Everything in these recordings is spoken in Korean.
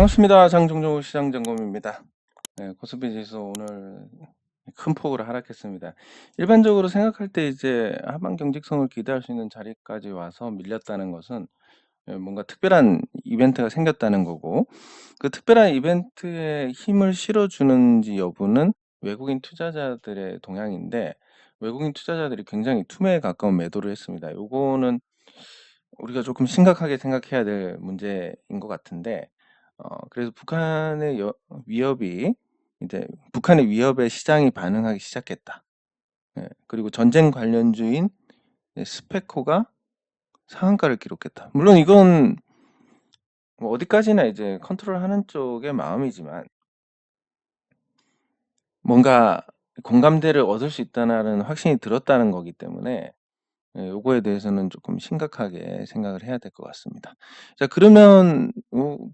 반갑습니다. 장종종 시장점검입니다. 네, 코스피 지수 오늘 큰 폭으로 하락했습니다. 일반적으로 생각할 때 이제 하방 경직성을 기대할 수 있는 자리까지 와서 밀렸다는 것은 뭔가 특별한 이벤트가 생겼다는 거고, 그 특별한 이벤트에 힘을 실어주는지 여부는 외국인 투자자들의 동향인데, 외국인 투자자들이 굉장히 투매에 가까운 매도를 했습니다. 요거는 우리가 조금 심각하게 생각해야 될 문제인 것 같은데, 그래서 북한의 위협이 이제 북한의 위협에 시장이 반응하기 시작했다. 예, 그리고 전쟁 관련주인 스페코가 상한가를 기록했다. 물론 이건 뭐 어디까지나 이제 컨트롤하는 쪽의 마음이지만 뭔가 공감대를 얻을 수 있다는 확신이 들었다는 거기 때문에 요거에 대해서는 조금 심각하게 생각을 해야 될 것 같습니다. 자, 그러면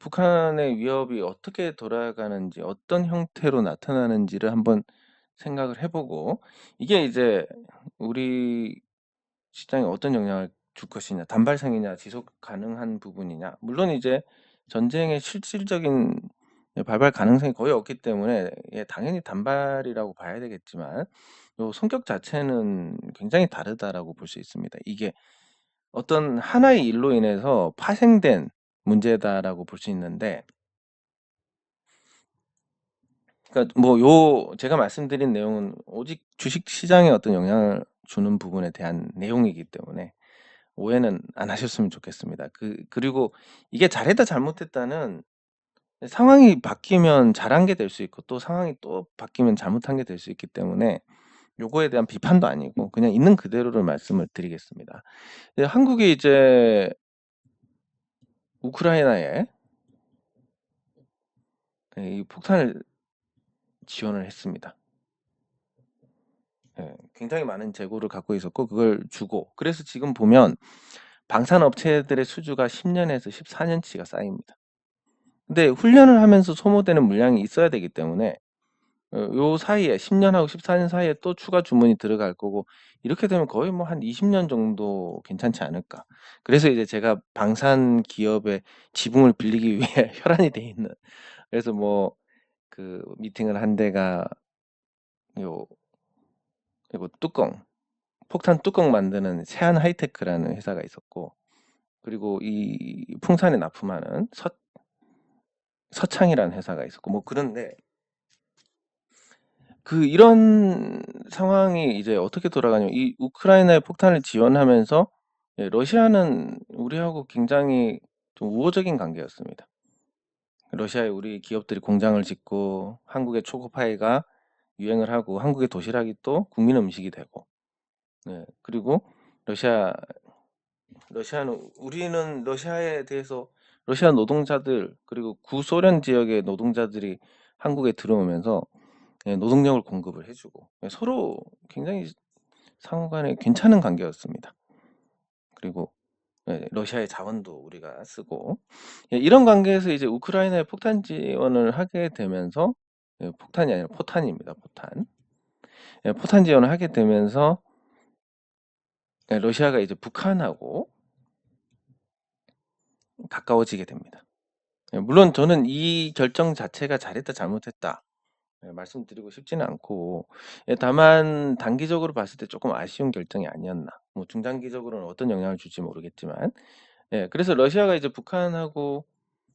북한의 위협이 어떻게 돌아가는지, 어떤 형태로 나타나는지를 한번 생각을 해 보고, 이게 이제 우리 시장에 어떤 영향을 줄 것이냐, 단발성이냐, 지속 가능한 부분이냐. 물론 이제 전쟁의 실질적인 발발 가능성이 거의 없기 때문에 당연히 단발이라고 봐야 되겠지만, 요 성격 자체는 굉장히 다르다라고 볼 수 있습니다. 이게 어떤 하나의 일로 인해서 파생된 문제다라고 볼 수 있는데, 그러니까 뭐 제가 말씀드린 내용은 오직 주식 시장에 어떤 영향을 주는 부분에 대한 내용이기 때문에 오해는 안 하셨으면 좋겠습니다. 그리고 이게 잘했다 잘못했다는 상황이 바뀌면 잘한 게 될 수 있고, 또 상황이 또 바뀌면 잘못한 게 될 수 있기 때문에 요거에 대한 비판도 아니고 그냥 있는 그대로를 말씀을 드리겠습니다. 한국이 이제 우크라이나에 이 폭탄을 지원을 했습니다. 예. 굉장히 많은 재고를 갖고 있었고 그걸 주고, 그래서 지금 보면 방산 업체들의 수주가 10 년에서 14 년치가 쌓입니다. 근데 훈련을 하면서 소모되는 물량이 있어야 되기 때문에 요 사이에 10 년하고 14년 사이에 또 추가 주문이 들어갈 거고, 이렇게 되면 거의 뭐 한 20년 정도 괜찮지 않을까. 그래서 이제 제가 방산 기업의 지분을 빌리기 위해 혈안이 돼 있는, 그래서 뭐 그 미팅을 한 데가 요 요거 폭탄 뚜껑 만드는 세안 하이테크라는 회사가 있었고, 그리고 이 풍산에 납품하는 서창이라는 회사가 있었고, 뭐 그런데 이런 상황이 이제 어떻게 돌아가냐면, 이 우크라이나에 폭탄을 지원하면서 러시아는 우리하고 굉장히 좀 우호적인 관계였습니다. 러시아에 우리 기업들이 공장을 짓고 한국의 초코파이가 유행을 하고 한국의 도시락이 또 국민 음식이 되고, 그리고 러시아 우리는 러시아에 대해서 러시아 노동자들, 그리고 구소련 지역의 노동자들이 한국에 들어오면서 노동력을 공급을 해주고, 서로 굉장히 상호간에 괜찮은 관계였습니다. 그리고 러시아의 자원도 우리가 쓰고, 이런 관계에서 이제 우크라이나에 폭탄 지원을 하게 되면서, 폭탄이 아니라 포탄입니다. 포탄. 포탄 지원을 하게 되면서 러시아가 이제 북한하고 가까워지게 됩니다. 물론 저는 이 결정 자체가 잘했다 잘못했다 말씀드리고 싶지는 않고, 다만 단기적으로 봤을 때 조금 아쉬운 결정이 아니었나. 뭐 중장기적으로는 어떤 영향을 줄지 모르겠지만, 그래서 러시아가 이제 북한하고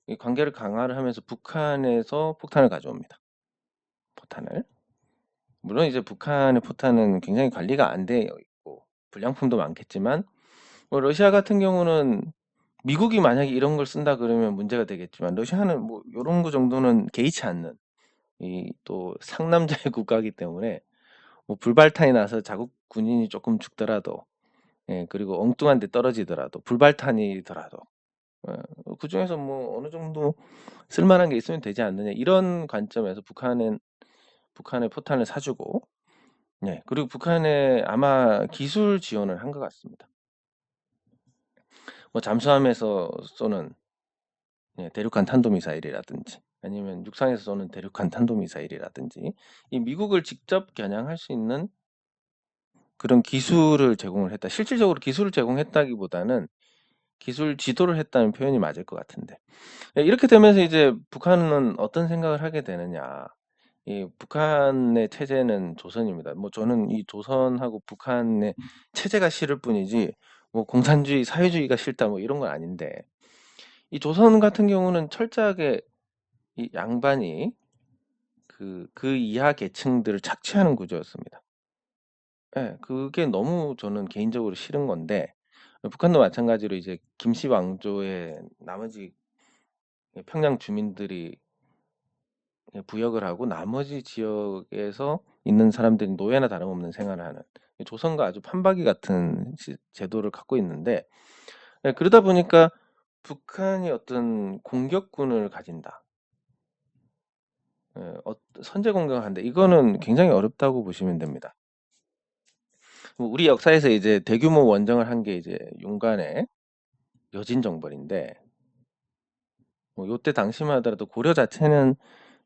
이 관계를 강화를 하면서 북한에서 폭탄을 가져옵니다. 포탄을. 물론 이제 북한의 포탄은 굉장히 관리가 안 되어 있고 불량품도 많겠지만, 뭐 러시아 같은 경우는 미국이 만약에 이런 걸 쓴다 그러면 문제가 되겠지만, 러시아는 뭐 요런 거 정도는 개의치 않는 이 또 상남자의 국가이기 때문에, 뭐 불발탄이 나서 자국 군인이 조금 죽더라도, 그리고 엉뚱한 데 떨어지더라도, 불발탄이더라도 그중에서 뭐 어느 정도 쓸만한 게 있으면 되지 않느냐, 이런 관점에서 북한의 포탄을 사주고, 그리고 북한에 아마 기술 지원을 한 것 같습니다. 뭐 잠수함에서 쏘는 대륙간 탄도미사일이라든지, 아니면 육상에서 쏘는 대륙간 탄도미사일이라든지, 이 미국을 직접 겨냥할 수 있는 그런 기술을 제공을 했다. 실질적으로 기술을 제공했다기보다는 기술 지도를 했다는 표현이 맞을 것 같은데. 예, 이렇게 되면서 이제 북한은 어떤 생각을 하게 되느냐. 이 북한의 체제는 조선입니다. 뭐 저는 이 조선하고 북한의 체제가 싫을 뿐이지 뭐 공산주의, 사회주의가 싫다 뭐 이런 건 아닌데, 이 조선 같은 경우는 철저하게 이 양반이 그 이하 계층들을 착취하는 구조였습니다. 예, 그게 너무 저는 개인적으로 싫은 건데, 북한도 마찬가지로 이제 김씨 왕조의 나머지 평양 주민들이 부역을 하고 나머지 지역에서 있는 사람들이 노예나 다름없는 생활을 하는, 조선과 아주 판박이 같은 제도를 갖고 있는데, 예, 그러다 보니까 북한이 어떤 공격군을 가진다. 예, 선제 공격을 한다. 이거는 굉장히 어렵다고 보시면 됩니다. 우리 역사에서 이제 대규모 원정을 한 게 이제 용관의 여진정벌인데, 뭐 요때 당시만 하더라도 고려 자체는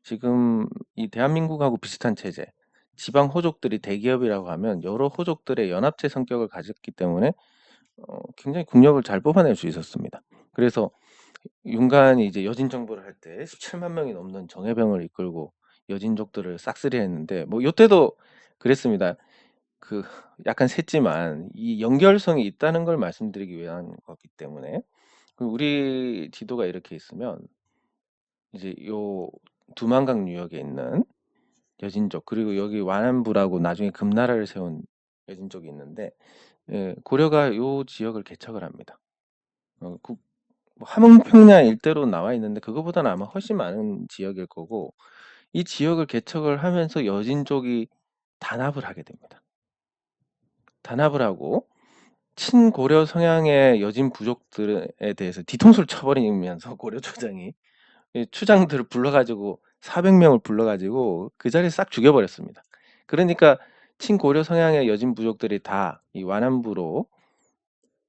지금 이 대한민국하고 비슷한 체제, 지방 호족들이 대기업이라고 하면 여러 호족들의 연합체 성격을 가졌기 때문에 굉장히 국력을 잘 뽑아낼 수 있었습니다. 그래서 윤관이 이제 여진 정벌을 할 때 17만 명이 넘는 정예병을 이끌고 여진족들을 싹쓸이했는데, 뭐 요때도 그랬습니다. 그 약간 셌지만 이 연결성이 있다는 걸 말씀드리기 위한 거기 때문에, 우리 지도가 이렇게 있으면 이제 요 두만강 유역에 있는 여진족, 그리고 여기 완안부라고 나중에 금나라를 세운 여진족이 있는데, 예, 고려가 요 지역을 개척을 합니다. 뭐 함흥평야 일대로 나와 있는데 그거보다는 아마 훨씬 많은 지역일 거고, 이 지역을 개척을 하면서 여진족이 단합을 하게 됩니다. 단합을 하고 친고려 성향의 여진 부족들에 대해서 뒤통수를 쳐버리면서 고려 조정이 이 추장들을 불러가지고 400명을 불러가지고 그 자리에 싹 죽여버렸습니다. 그러니까 친고려 성향의 여진 부족들이 다 이 완안부로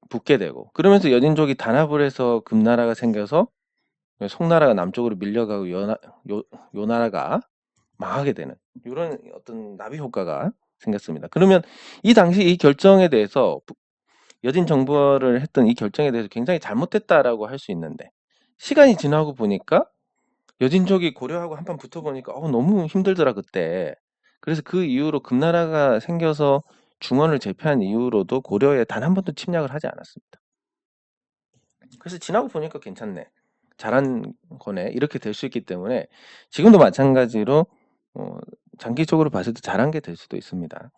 붙게 되고, 그러면서 여진족이 단합을 해서 금나라가 생겨서 송나라가 남쪽으로 밀려가고 요 나라가 망하게 되는 이런 어떤 나비 효과가 생겼습니다. 그러면 이 당시 이 결정에 대해서 여진 정벌을 했던 이 결정에 대해서 굉장히 잘못됐다라고 할 수 있는데, 시간이 지나고 보니까 여진족이 고려하고 한판 붙어보니까 너무 힘들더라 그때. 그래서 그 이후로 금나라가 생겨서 중원을 제패한 이후로도 고려에 단 한 번도 침략을 하지 않았습니다. 그래서 지나고 보니까 괜찮네, 잘한 거네, 이렇게 될 수 있기 때문에 지금도 마찬가지로 장기적으로 봤을 때 잘한 게 될 수도 있습니다.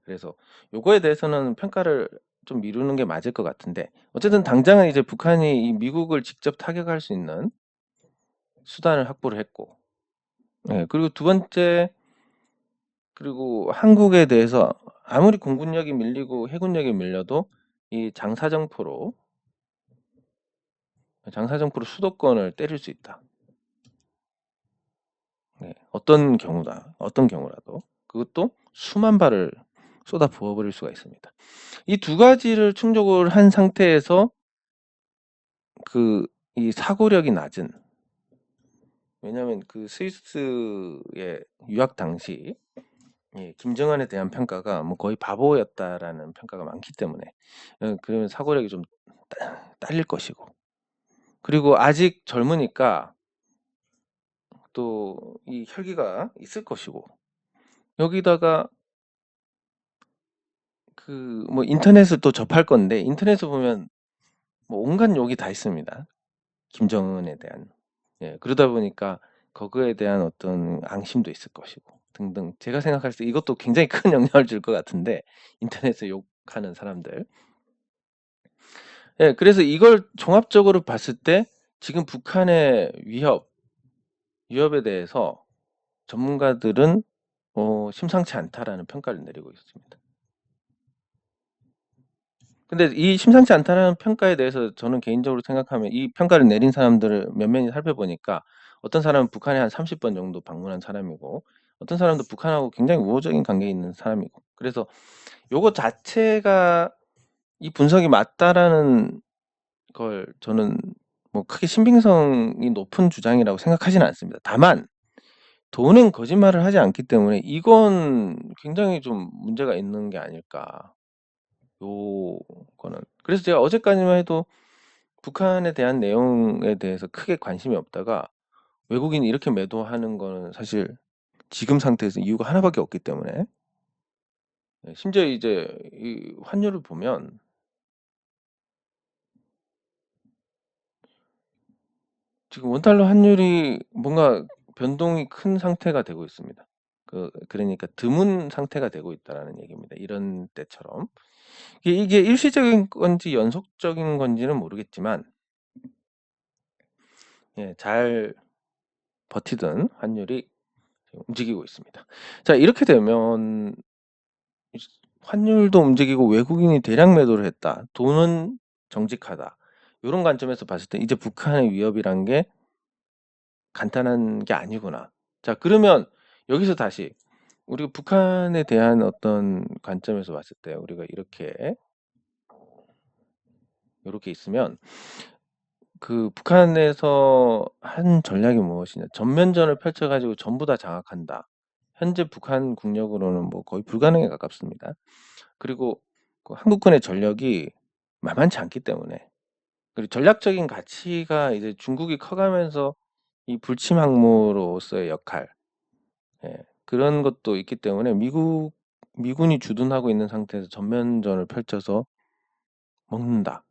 그래서 요거에 대해서는 평가를 좀 미루는 게 맞을 것 같은데, 어쨌든 당장은 이제 북한이 이 미국을 직접 타격할 수 있는 수단을 확보를 했고, 그리고 두 번째, 그리고 한국에 대해서 아무리 공군력이 밀리고 해군력이 밀려도 이 장사정포로 수도권을 때릴 수 있다. 어떤 경우라도 그것도 수만 발을 쏟아 부어버릴 수가 있습니다. 이 두 가지를 충족을 한 상태에서 이 사고력이 낮은, 왜냐하면 그 스위스의 유학 당시 김정은에 대한 평가가 뭐 거의 바보였다라는 평가가 많기 때문에, 그러면 사고력이 좀 딸릴 것이고, 그리고 아직 젊으니까 또 이 혈기가 있을 것이고, 여기다가 뭐 인터넷을 또 접할 건데, 인터넷을 보면 뭐 온갖 욕이 다 있습니다. 김정은에 대한. 그러다 보니까 거기에 대한 어떤 앙심도 있을 것이고 등등, 제가 생각할 때 이것도 굉장히 큰 영향을 줄 것 같은데, 인터넷에 욕하는 사람들. 그래서 이걸 종합적으로 봤을 때 지금 북한의 위협에 대해서 전문가들은 심상치 않다라는 평가를 내리고 있습니다. 근데 이 심상치 않다라는 평가에 대해서 저는 개인적으로 생각하면, 이 평가를 내린 사람들을 면면히 살펴보니까 어떤 사람은 북한에 한 30번 정도 방문한 사람이고, 어떤 사람도 북한하고 굉장히 우호적인 관계에 있는 사람이고, 그래서 요거 자체가 이 분석이 맞다라는 걸 저는 뭐 크게 신빙성이 높은 주장이라고 생각하지는 않습니다. 다만 돈은 거짓말을 하지 않기 때문에 이건 굉장히 좀 문제가 있는 게 아닐까, 요거는. 그래서 제가 어제까지만 해도 북한에 대한 내용에 대해서 크게 관심이 없다가 외국인이 이렇게 매도하는 거는 사실 지금 상태에서 이유가 하나밖에 없기 때문에 심지어 이제 이 환율을 보면 지금 원달러 환율이 뭔가 변동이 큰 상태가 되고 있습니다. 그러니까 드문 상태가 되고 있다라는 얘기입니다. 이런 때처럼. 이게 일시적인 건지 연속적인 건지는 모르겠지만 예, 잘 버티던 환율이 움직이고 있습니다. 자, 이렇게 되면 환율도 움직이고 외국인이 대량 매도를 했다. 돈은 정직하다. 이런 관점에서 봤을 때 이제 북한의 위협이란 게 간단한 게 아니구나. 자, 그러면 여기서 다시 우리가 북한에 대한 어떤 관점에서 봤을 때 우리가 이렇게 있으면 그 북한에서 한 전략이 무엇이냐? 전면전을 펼쳐가지고 전부 다 장악한다. 현재 북한 국력으로는 뭐 거의 불가능에 가깝습니다. 그리고 그 한국군의 전력이 만만치 않기 때문에 그리고 전략적인 가치가 이제 중국이 커가면서 이 불침 항모로서의 역할 그런 것도 있기 때문에 미군이 주둔하고 있는 상태에서 전면전을 펼쳐서 먹는다.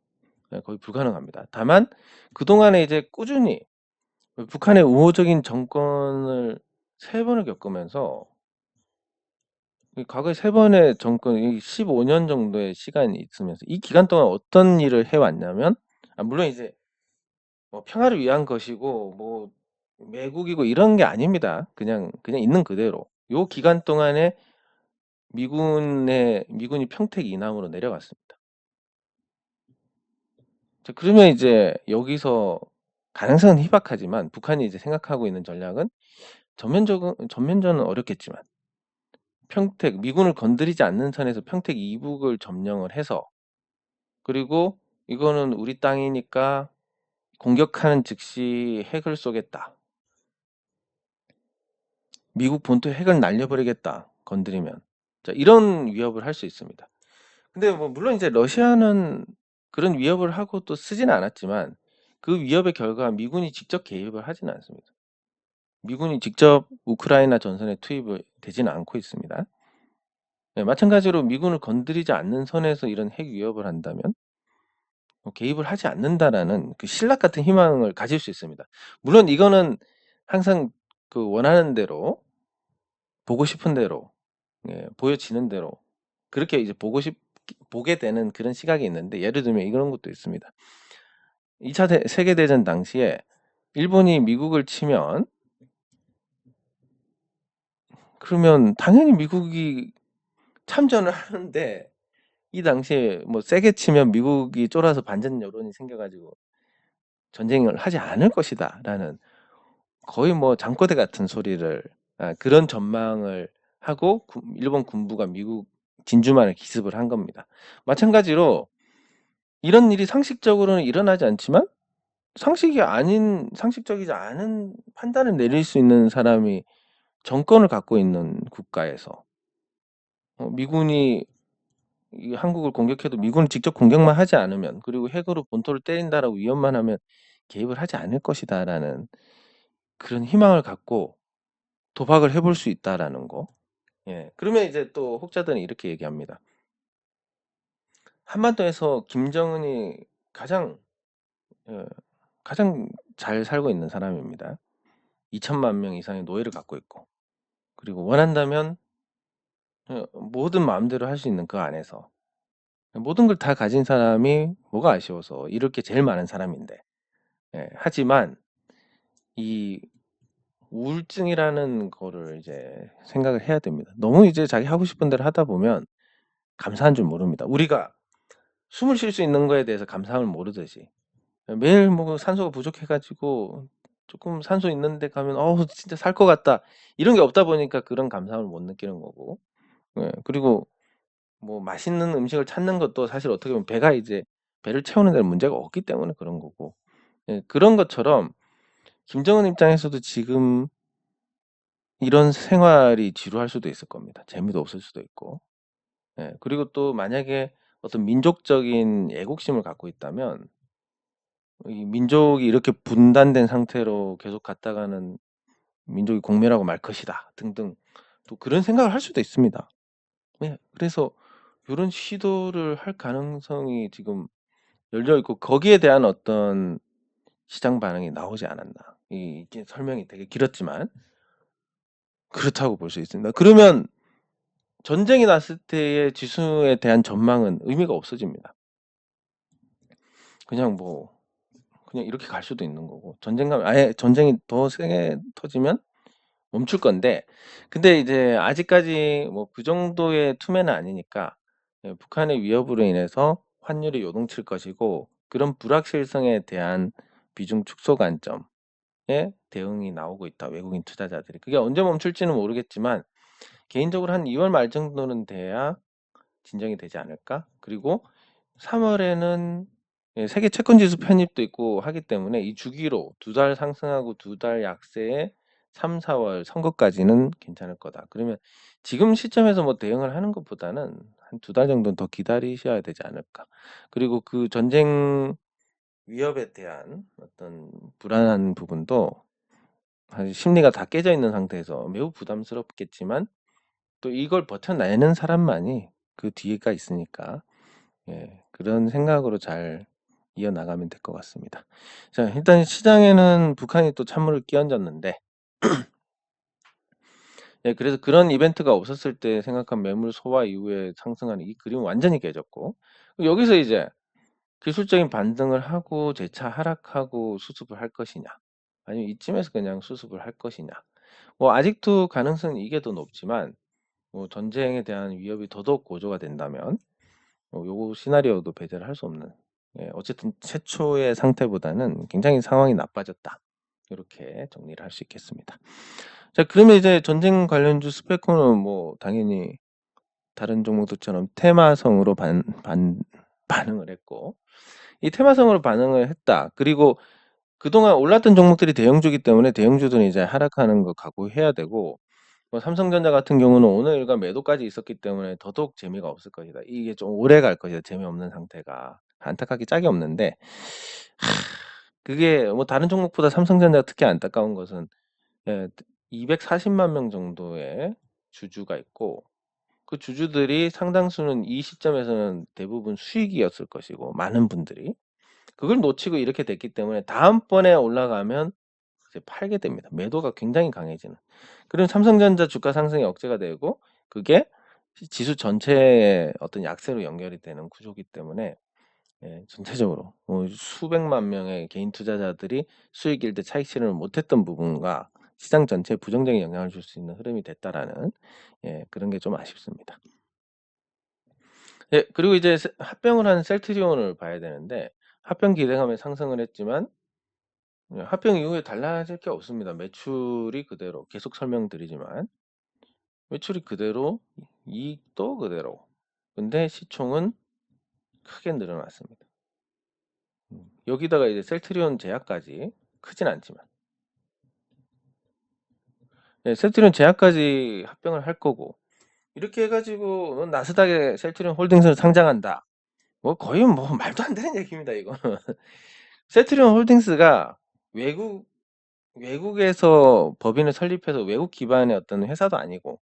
거의 불가능합니다. 다만 그동안에 이제 꾸준히 북한의 우호적인 정권을 3번을 겪으면서 과거에 3번의 정권, 15년 정도의 시간이 있으면서 이 기간 동안 어떤 일을 해왔냐면 물론 이제 뭐 평화를 위한 것이고 뭐 매국이고 이런 게 아닙니다. 그냥 있는 그대로. 요 기간 동안에 미군이 평택 이남으로 내려갔습니다. 자, 그러면 이제 여기서 가능성은 희박하지만 북한이 이제 생각하고 있는 전략은 전면전은 어렵겠지만 미군을 건드리지 않는 선에서 평택 이북을 점령을 해서 그리고 이거는 우리 땅이니까 공격하는 즉시 핵을 쏘겠다. 미국 본토에 핵을 날려버리겠다. 건드리면. 자, 이런 위협을 할 수 있습니다. 근데 뭐 물론 이제 러시아는 그런 위협을 하고 또 쓰지는 않았지만 그 위협의 결과 미군이 직접 개입을 하지는 않습니다. 미군이 직접 우크라이나 전선에 투입을 되지는 않고 있습니다. 네, 마찬가지로 미군을 건드리지 않는 선에서 이런 핵 위협을 한다면 개입을 하지 않는다라는 그 신락 같은 희망을 가질 수 있습니다. 물론 이거는 항상 그 원하는 대로 보고 싶은 대로 보여지는 대로 그렇게 이제 보게 되는 그런 시각이 있는데 예를 들면 이런 것도 있습니다. 2차 세계대전 당시에 일본이 미국을 치면 그러면 당연히 미국이 참전을 하는데 이 당시에 뭐 세게 치면 미국이 쫄아서 반전 여론이 생겨가지고 전쟁을 하지 않을 것이다라는 거의 뭐 잠꼬대 같은 소리를 그런 전망을 하고 일본 군부가 미국 진주만을 기습을 한 겁니다. 마찬가지로 이런 일이 상식적으로는 일어나지 않지만 상식적이지 않은 판단을 내릴 수 있는 사람이 정권을 갖고 있는 국가에서 미군이 한국을 공격해도 미군이 직접 공격만 하지 않으면 그리고 핵으로 본토를 때린다라고 위협만 하면 개입을 하지 않을 것이다라는 그런 희망을 갖고 도박을 해볼 수 있다라는 거. 예. 그러면 이제 또 혹자들은 이렇게 얘기합니다. 한반도에서 김정은이 가장 예, 가장 잘 살고 있는 사람입니다. 2천만 명 이상의 노예를 갖고 있고 그리고 원한다면 모든 마음대로 할 수 있는 그 안에서 모든 걸 다 가진 사람이 뭐가 아쉬워서 이럴 게 제일 많은 사람인데 하지만 이 우울증이라는 거를 이제 생각을 해야 됩니다. 너무 이제 자기 하고 싶은 대로 하다 보면 감사한 줄 모릅니다. 우리가 숨을 쉴 수 있는 거에 대해서 감사함을 모르듯이 매일 뭐 산소가 부족해가지고 조금 산소 있는 데 가면 진짜 살 것 같다 이런 게 없다 보니까 그런 감사함을 못 느끼는 거고 그리고 뭐 맛있는 음식을 찾는 것도 사실 어떻게 보면 배를 채우는 데는 문제가 없기 때문에 그런 거고 그런 것처럼 김정은 입장에서도 지금 이런 생활이 지루할 수도 있을 겁니다. 재미도 없을 수도 있고 그리고 또 만약에 어떤 민족적인 애국심을 갖고 있다면 이 민족이 이렇게 분단된 상태로 계속 갔다가는 '민족이 공멸하고 말 것이다.' 등등 또 그런 생각을 할 수도 있습니다. 네. 그래서 요런 시도를 할 가능성이 지금 열려 있고 거기에 대한 어떤 시장 반응이 나오지 않았나. 이게 설명이 되게 길었지만 그렇다고 볼 수 있습니다. 그러면 전쟁이 났을 때의 지수에 대한 전망은 의미가 없어집니다. 그냥 뭐 그냥 이렇게 갈 수도 있는 거고 아예 전쟁이 더 세게 터지면 멈출 건데 근데 이제 아직까지 뭐 그 정도의 투매는 아니니까 예 북한의 위협으로 인해서 환율이 요동칠 것이고 그런 불확실성에 대한 비중 축소 관점에 대응이 나오고 있다, 외국인 투자자들이. 그게 언제 멈출지는 모르겠지만 개인적으로 한 2월 말 정도는 돼야 진정이 되지 않을까? 그리고 3 월에는 예 세계 채권 지수 편입도 있고 하기 때문에 이 주기로 2달 상승하고 2달 약세에 3-4월 선거까지는 괜찮을 거다. 그러면 지금 시점에서 뭐 대응을 하는 것보다는 한 2달 정도는 더 기다리셔야 되지 않을까. 그리고 그 전쟁 위협에 대한 어떤 불안한 부분도 사실 심리가 다 깨져 있는 상태에서 매우 부담스럽겠지만 또 이걸 버텨내는 사람만이 그 뒤가 있으니까 예 그런 생각으로 잘 이어나가면 될 것 같습니다. 자 일단 시장에는 북한이 또 찬물을 끼얹었는데 예 그래서 그런 이벤트가 없었을 때 생각한 매물 소화 이후에 상승하는 이 그림은 완전히 깨졌고 여기서 이제 기술적인 반등을 하고 재차 하락하고 수습을 할 것이냐 아니면 이쯤에서 그냥 수습을 할 것이냐. 뭐 아직도 가능성은 이게 더 높지만 뭐 전쟁에 대한 위협이 더더욱 고조가 된다면 요 시나리오도 배제를 할 수 없는 예 어쨌든 최초의 상태보다는 굉장히 상황이 나빠졌다. 요렇게 정리를 할 수 있겠습니다. 자 그러면 이제 전쟁 관련주 스ペ코는 뭐 당연히 다른 종목들처럼 테마성으로 반응을 했고 이 테마성으로 반응을 했다. 그리고 그동안 올랐던 종목들이 대형주기 때문에 대형주들은 이제 하락하는 거 각오해야 되고 뭐 삼성전자 같은 경우는 오늘 일간 매도까지 있었기 때문에 더더욱 재미가 없을 것이다. 이게 좀 오래 갈 것이다, 재미없는 상태가. 안타깝게 짝이 없는데 그게 뭐 다른 종목보다 삼성전자가 특히 안타까운 것은 예 240만 명 정도의 주주가 있고 그 주주들이 상당수는 이 시점에서는 대부분 수익이었을 것이고 많은 분들이. 그걸 놓치고 이렇게 됐기 때문에 다음번에 올라가면 이제 팔게 됩니다. 매도가 굉장히 강해지는. 그럼 삼성전자 주가 상승이 억제가 되고 그게 지수 전체의 어떤 약세로 연결이 되는 구조기 때문에 예 전체적으로 수백만 명의 개인 투자자들이 수익일 때 차익 실현을 못했던 부분과 시장 전체에 부정적인 영향을 줄 수 있는 흐름이 됐다라는 예 그런 게 좀 아쉽습니다. 예 그리고 이제 합병을 한 셀트리온을 봐야 되는데 합병 기대감에 상승을 했지만 합병 이후에 달라질 게 없습니다. 매출이 그대로 계속 설명드리지만 매출이 그대로 이익도 그대로. 근데 시총은 크게 늘어났습니다. 여기다가 이제 셀트리온 제약까지 크진 않지만 예 셀트리온 제약까지 합병을 할 거고 이렇게 해 가지고 나스닥에 셀트리온 홀딩스를 상장한다. 뭐 거의 뭐 말도 안 되는 얘기입니다 이거는. 셀트리온 홀딩스가 외국 외국에서 법인을 설립해서 외국 기반의 어떤 회사도 아니고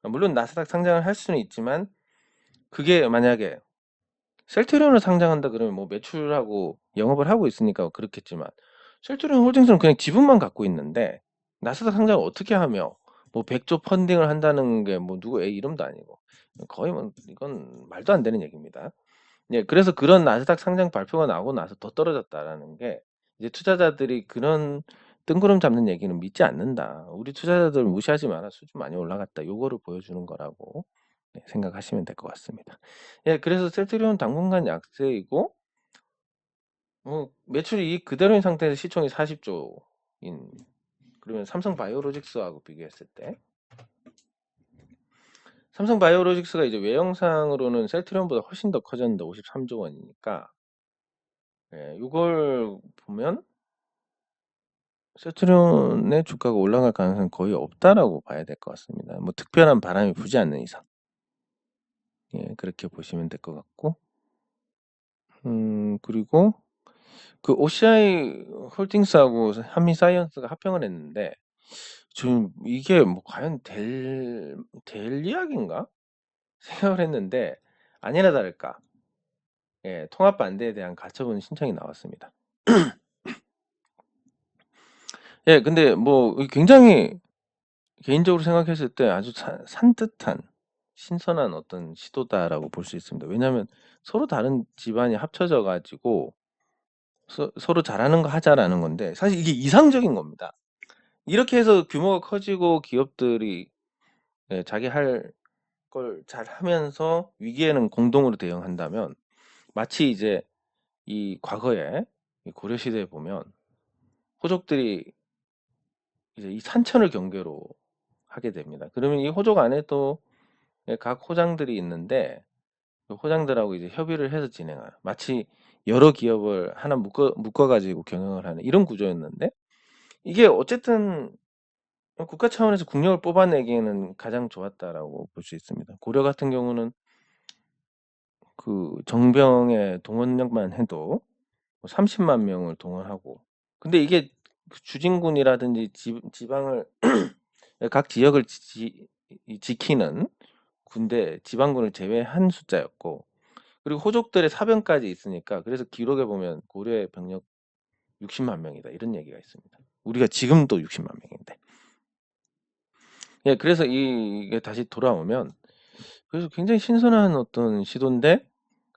물론 나스닥 상장을 할 수는 있지만 그게 만약에 셀트리온을 상장한다 그러면 뭐 매출하고 영업을 하고 있으니까 그렇겠지만 셀트리온 홀딩스는 그냥 지분만 갖고 있는데 나스닥 상장을 어떻게 하며 뭐 100조 펀딩을 한다는 게 뭐 누구 애 이름도 아니고 거의 뭐 이건 말도 안 되는 얘기입니다. 예 그래서 그런 나스닥 상장 발표가 나오고 나서 더 떨어졌다라는 게 이제 투자자들이 그런 뜬구름 잡는 얘기는 믿지 않는다. 우리 투자자들 무시하지 마라. 수준 많이 올라갔다. 요거를 보여주는 거라고 네 생각하시면 될 것 같습니다. 예 그래서 셀트리온 당분간 약세이고 매출이 그대로인 상태에서 시총이 40조인 그러면 삼성바이오로직스하고 비교했을 때 삼성바이오로직스가 이제 외형상으로는 셀트리온보다 훨씬 더 커졌는데 53조 원이니까 예 요걸 보면 세트론의 주가가 올라갈 가능성은 거의 없다라고 봐야 될 것 같습니다. 뭐 특별한 바람이 불지 않는 이상. 예 그렇게 보시면 될 것 같고 그리고 그 OCI 홀딩스하고 한미사이언스가 합병을 했는데 지금 이게 뭐 과연 될 이야기인가 생각을 했는데 아니나 다를까 예, 통합 반대에 대한 가처분 신청이 나왔습니다. 예, 근데 뭐 굉장히 개인적으로 생각했을 때 아주 산뜻한 신선한 어떤 시도다라고 볼 수 있습니다. 왜냐하면 서로 다른 집안이 합쳐져 가지고 서로 잘하는 거 하자라는 건데 사실 이게 이상적인 겁니다. 이렇게 해서 규모가 커지고 기업들이 예, 자기 할 걸 잘하면서 위기에는 공동으로 대응한다면 마치 이제 이 과거에 이 고려 시대에 보면 호족들이 이제 이 산천을 경계로 하게 됩니다. 그러면 이 호족 안에 또 예, 각 호장들이 있는데 그 호장들하고 이제 협의를 해서 진행하는 마치 여러 기업을 하나 묶어 가지고 경영을 하는 이런 구조였는데 이게 어쨌든 국가 차원에서 국력을 뽑아내기에는 가장 좋았다라고 볼 수 있습니다. 고려 같은 경우는 그 정병의 동원력만 해도 30만 명을 동원하고 근데 이게 그 주진군이라든지 지방을 각 지역을 지키는 군대 지방군을 제외한 숫자였고 그리고 호족들의 사병까지 있으니까 그래서 기록에 보면 고려의 병력 60만 명이다 이런 얘기가 있습니다. 우리가 지금도 60만 명인데. 예, 그래서 이게 다시 돌아오면 그래서 굉장히 신선한 어떤 시도인데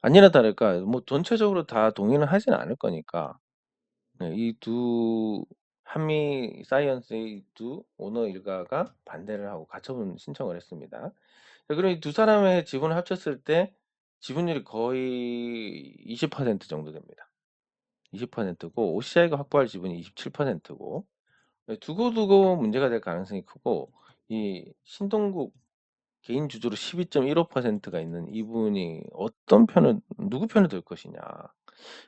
아니나 다를까 뭐 전체적으로 다 동의는 하진 않을 거니까 네, 이 두 한미 사이언스의 두 오너 일가가 반대를 하고 가처분 신청을 했습니다. 그럼 이 두 사람의 지분을 합쳤을 때 지분율이 거의 20% 정도 됩니다. 20%고 OCI가 확보할 지분이 27%고 두고두고 문제가 될 가능성이 크고 이 신동국 개인 주주로 12.15%가 있는 이분이 어떤 편을 누구 편을 들 것이냐.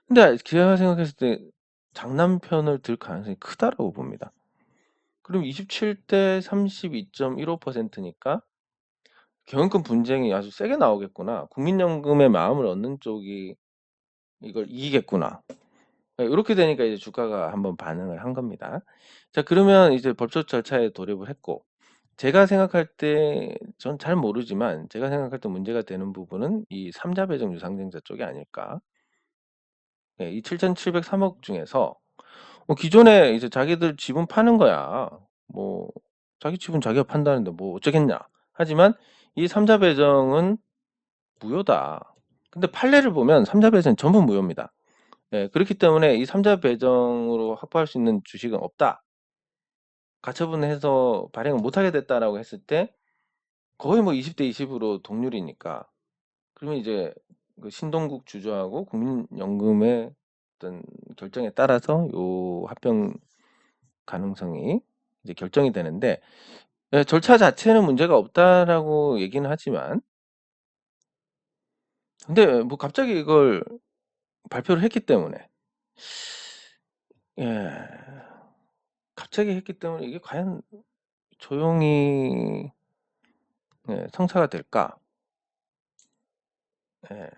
근데 제가 생각했을 때 장남 편을 들 가능성이 크다라고 봅니다. 그럼 27대 32.15%니까 경영권 분쟁이 아주 세게 나오겠구나. 국민연금의 마음을 얻는 쪽이 이걸 이기겠구나. 이렇게 되니까 이제 주가가 한번 반응을 한 겁니다. 자, 그러면 이제 법적 절차에 돌입을 했고, 제가 생각할 때, 전 잘 모르지만, 제가 생각할 때 문제가 되는 부분은 이 삼자 배정 유상증자 쪽이 아닐까. 예, 이 7,703억 중에서, 기존에 이제 자기들 지분 파는 거야. 뭐, 자기 지분 자기가 판다는데 뭐 어쩌겠냐. 하지만 이 삼자 배정은 무효다. 근데 판례를 보면 삼자 배정은 전부 무효입니다. 예, 그렇기 때문에 이 삼자 배정으로 확보할 수 있는 주식은 없다. 가처분해서 발행을 못하게 됐다라고 했을 때 거의 뭐 20대 20으로 동률이니까 그러면 이제 그 신동국 주주하고 국민연금의 어떤 결정에 따라서 요 합병 가능성이 이제 결정이 되는데 예, 절차 자체는 문제가 없다라고 얘기는 하지만 근데 뭐 갑자기 이걸 발표를 했기 때문에 예, 갑자기 했기 때문에 이게 과연 조용히 예, 성사가 될까? 예.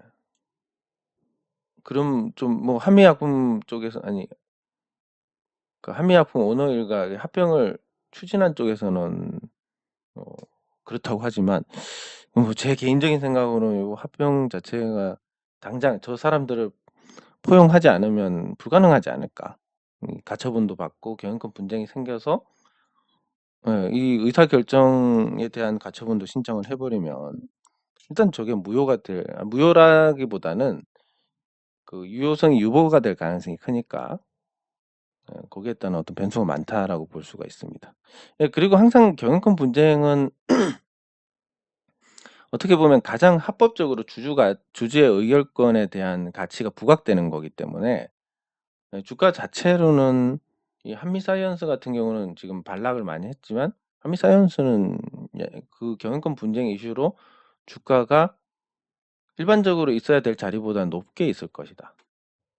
그럼 좀 뭐 한미약품 쪽에서 아니 그 한미약품 오너일가 합병을 추진한 쪽에서는 어, 그렇다고 하지만 뭐 제 개인적인 생각으로는 요 합병 자체가 당장 저 사람들을 포용하지 않으면 불가능하지 않을까. 가처분도 받고 경영권 분쟁이 생겨서 예, 이 의사결정에 대한 가처분도 신청을 해버리면 일단 저게 무효라기보다는 그 유효성이 유보가 될 가능성이 크니까 거기에 따른 어떤 변수가 많다라고 볼 수가 있습니다. 예, 그리고 항상 경영권 분쟁은 어떻게 보면 가장 합법적으로 주주의 의결권에 대한 가치가 부각되는 거기 때문에 예, 주가 자체로는 이 한미사이언스 같은 경우는 지금 반락을 많이 했지만 한미사이언스는 예, 그 경영권 분쟁 이슈로 주가가 일반적으로 있어야 될 자리보다 높게 있을 것이다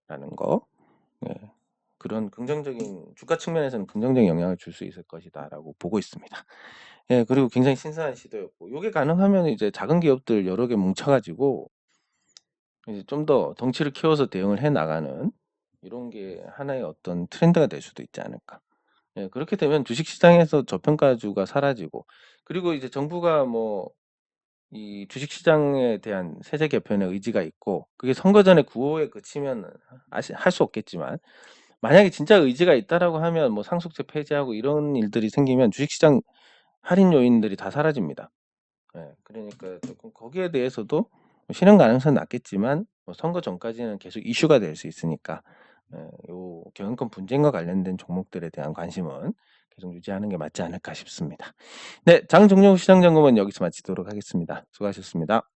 라는 거 예, 그런 긍정적인 주가 측면에서는 긍정적인 영향을 줄 수 있을 것이다라고 보고 있습니다. 예, 그리고 굉장히 신선한 시도였고 요게 가능하면 이제 작은 기업들 여러 개 뭉쳐 가지고 이제 좀 더 덩치를 키워서 대응을 해 나가는 이런 게 하나의 어떤 트렌드가 될 수도 있지 않을까. 예, 그렇게 되면 주식 시장에서 저평가주가 사라지고, 그리고 이제 정부가 뭐 이 주식 시장에 대한 세제 개편의 의지가 있고, 그게 선거 전에 구호에 그치면 할 수 없겠지만, 만약에 진짜 의지가 있다라고 하면 뭐 상속세 폐지하고 이런 일들이 생기면 주식 시장 할인 요인들이 다 사라집니다. 예. 그러니까 조금 거기에 대해서도 실현 가능성은 낮겠지만 선거 전까지는 계속 이슈가 될 수 있으니까, 요 경영권 분쟁과 관련된 종목들에 대한 관심은 계속 유지하는 게 맞지 않을까 싶습니다. 네. 장 종료 후 시장 점검은 여기서 마치도록 하겠습니다. 수고하셨습니다.